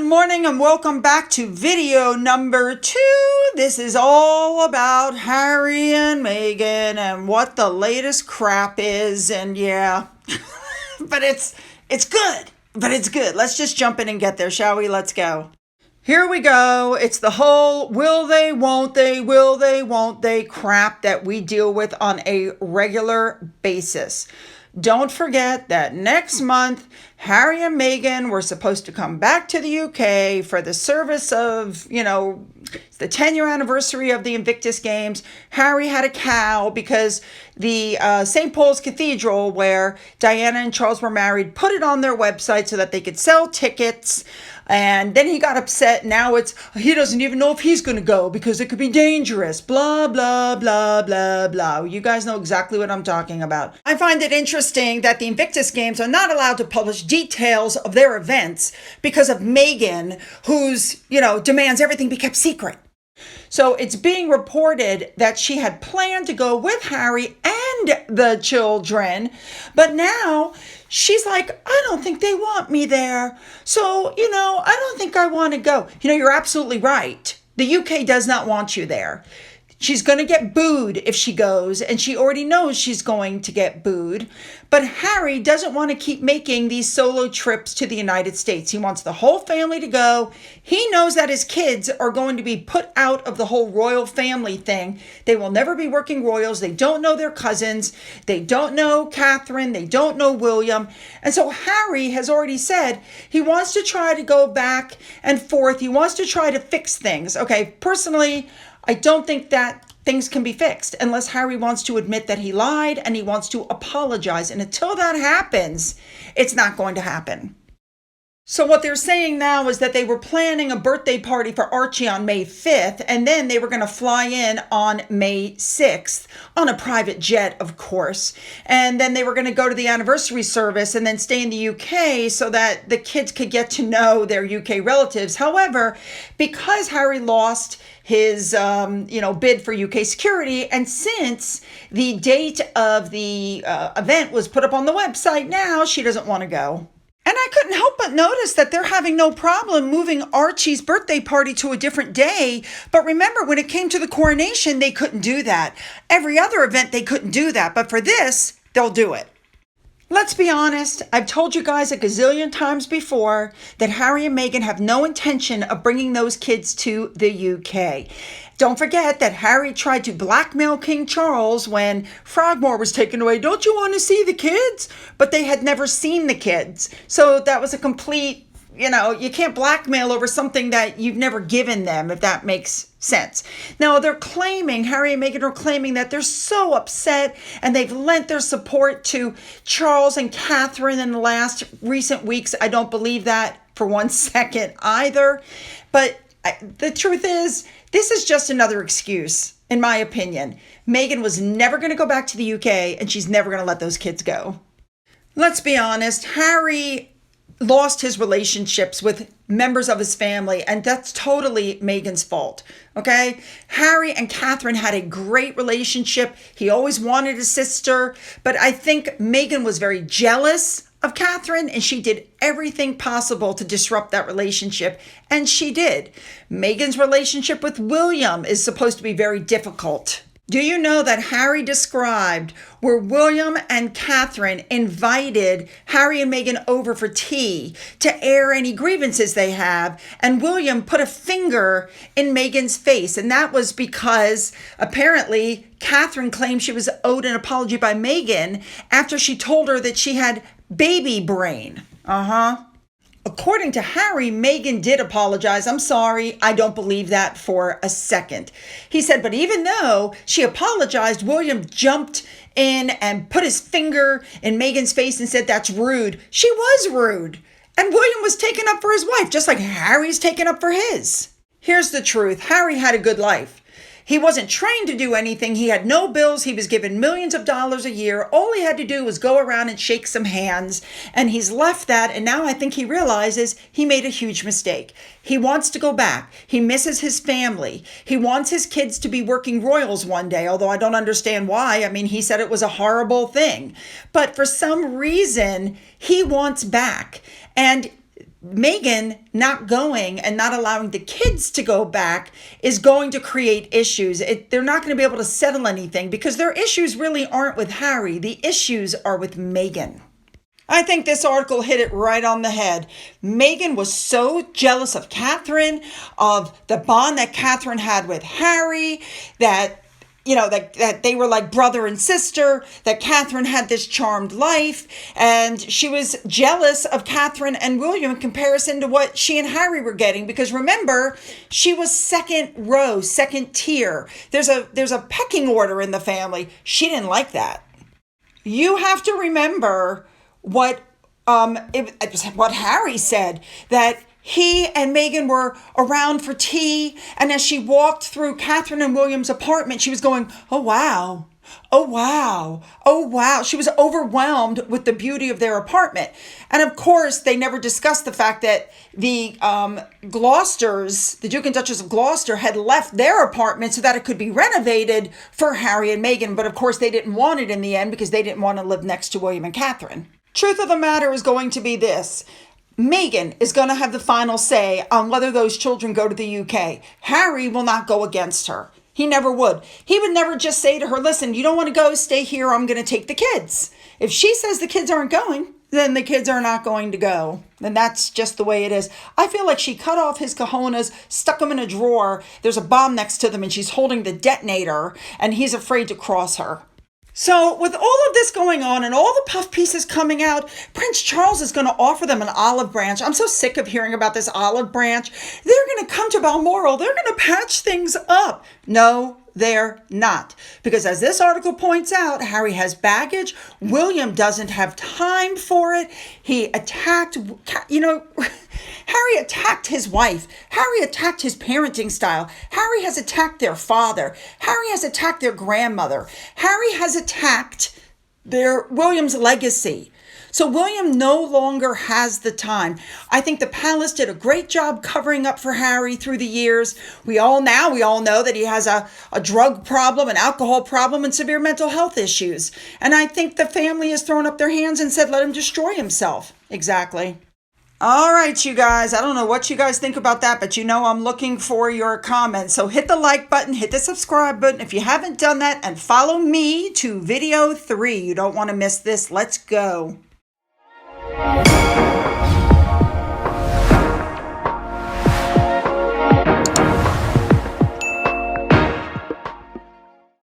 Good morning and welcome back to video number 2. This is all about Harry and Meghan and what the latest crap is, and yeah, but it's good, Let's just jump in and get there, shall we? Let's go. Here we go. It's the whole will they, won't they crap that we deal with on a regular basis. Don't forget that next month, Harry and Meghan were supposed to come back to the UK for the service of, the 10-year anniversary of the Invictus Games. Harry had a cow because the St. Paul's Cathedral, where Diana and Charles were married, put it on their website so that they could sell tickets. And then he got upset. Now he doesn't even know if he's going to go because it could be dangerous. Blah, blah, blah, blah, blah. You guys know exactly what I'm talking about. I find it interesting that the Invictus Games are not allowed to publish details of their events because of Meghan, who's, demands everything be kept secret. So it's being reported that she had planned to go with Harry and the children, but now she's like, I don't think they want me there. So, I don't think I want to go. You're absolutely right. The UK does not want you there. She's going to get booed if she goes, and she already knows she's going to get booed. But Harry doesn't want to keep making these solo trips to the United States. He wants the whole family to go. He knows that his kids are going to be put out of the whole royal family thing. They will never be working royals. They don't know their cousins. They don't know Catherine. They don't know William. And so Harry has already said he wants to try to go back and forth. He wants to try to fix things. Okay, personally, I don't think that things can be fixed unless Harry wants to admit that he lied and he wants to apologize. And until that happens, it's not going to happen. So what they're saying now is that they were planning a birthday party for Archie on May 5th, and then they were going to fly in on May 6th on a private jet, of course. And then they were going to go to the anniversary service and then stay in the UK so that the kids could get to know their UK relatives. However, because Harry lost his, bid for UK security, and since the date of the event was put up on the website, now she doesn't want to go. And I couldn't help but notice that they're having no problem moving Archie's birthday party to a different day. But remember, when it came to the coronation, they couldn't do that. Every other event, they couldn't do that. But for this, they'll do it. Let's be honest, I've told you guys a gazillion times before that Harry and Meghan have no intention of bringing those kids to the UK. Don't forget that Harry tried to blackmail King Charles when Frogmore was taken away. Don't you want to see the kids? But they had never seen the kids. So that was a complete, you can't blackmail over something that you've never given them, if that makes sense. Now, Harry and Meghan are claiming that they're so upset and they've lent their support to Charles and Catherine in the last recent weeks. I don't believe that for one second either. But the truth is, this is just another excuse, in my opinion. Meghan was never going to go back to the UK, and she's never going to let those kids go. Let's be honest, Harry lost his relationships with members of his family, and that's totally Meghan's fault, okay? Harry and Catherine had a great relationship. He always wanted a sister, but I think Meghan was very jealous of Catherine, and she did everything possible to disrupt that relationship, and she did. Meghan's relationship with William is supposed to be very difficult. Do you know that Harry described where William and Catherine invited Harry and Meghan over for tea to air any grievances they have, and William put a finger in Meghan's face, and that was because apparently Catherine claimed she was owed an apology by Meghan after she told her that she had baby brain. According to Harry, Meghan did apologize. I'm sorry, I don't believe that for a second. He said, but even though she apologized, William jumped in and put his finger in Meghan's face and said, that's rude. She was rude. And William was taken up for his wife, just like Harry's taken up for his. Here's the truth. Harry had a good life. He wasn't trained to do anything. He had no bills. He was given millions of dollars a year. All he had to do was go around and shake some hands. And he's left that. And now I think he realizes he made a huge mistake. He wants to go back. He misses his family. He wants his kids to be working royals one day, although I don't understand why. I mean, he said it was a horrible thing. But for some reason, he wants back. And Meghan not going and not allowing the kids to go back is going to create issues. They're not going to be able to settle anything because their issues really aren't with Harry. The issues are with Meghan. I think this article hit it right on the head. Meghan was so jealous of Catherine, of the bond that Catherine had with Harry, that that they were like brother and sister, that Catherine had this charmed life, and she was jealous of Catherine and William in comparison to what she and Harry were getting, because remember, she was second row, second tier. There's a pecking order in the family. She didn't like that. You have to remember what Harry said, that he and Meghan were around for tea, and as she walked through Catherine and William's apartment, she was going, "Oh, wow. Oh, wow. Oh, wow." She was overwhelmed with the beauty of their apartment. And of course, they never discussed the fact that the Gloucesters, the Duke and Duchess of Gloucester, had left their apartment so that it could be renovated for Harry and Meghan. But of course, they didn't want it in the end because they didn't want to live next to William and Catherine. Truth of the matter is going to be this. Meghan is going to have the final say on whether those children go to the UK. Harry will not go against her. He never would. He would never just say to her, "Listen, you don't want to go, stay here, I'm going to take the kids." If she says the kids aren't going, then the kids are not going to go. And that's just the way it is. I feel like she cut off his cojones, stuck them in a drawer. There's a bomb next to them and she's holding the detonator and he's afraid to cross her. So with all of this going on and all the puff pieces coming out, Prince Charles is going to offer them an olive branch. I'm so sick of hearing about this olive branch. They're going to come to Balmoral. They're going to patch things up. No, they're not. Because as this article points out, Harry has baggage. William doesn't have time for it. He attacked, Harry attacked his wife. Harry attacked his parenting style. Harry has attacked their father. Harry has attacked their grandmother. Harry has attacked William's legacy. So William no longer has the time. I think the palace did a great job covering up for Harry through the years. We all know that he has a drug problem, an alcohol problem, and severe mental health issues. And I think the family has thrown up their hands and said, let him destroy himself. Exactly. All right, you guys. I don't know what you guys think about that, but I'm looking for your comments. So hit the like button, hit the subscribe button if you haven't done that, and follow me to video 3. You don't want to miss this. Let's go.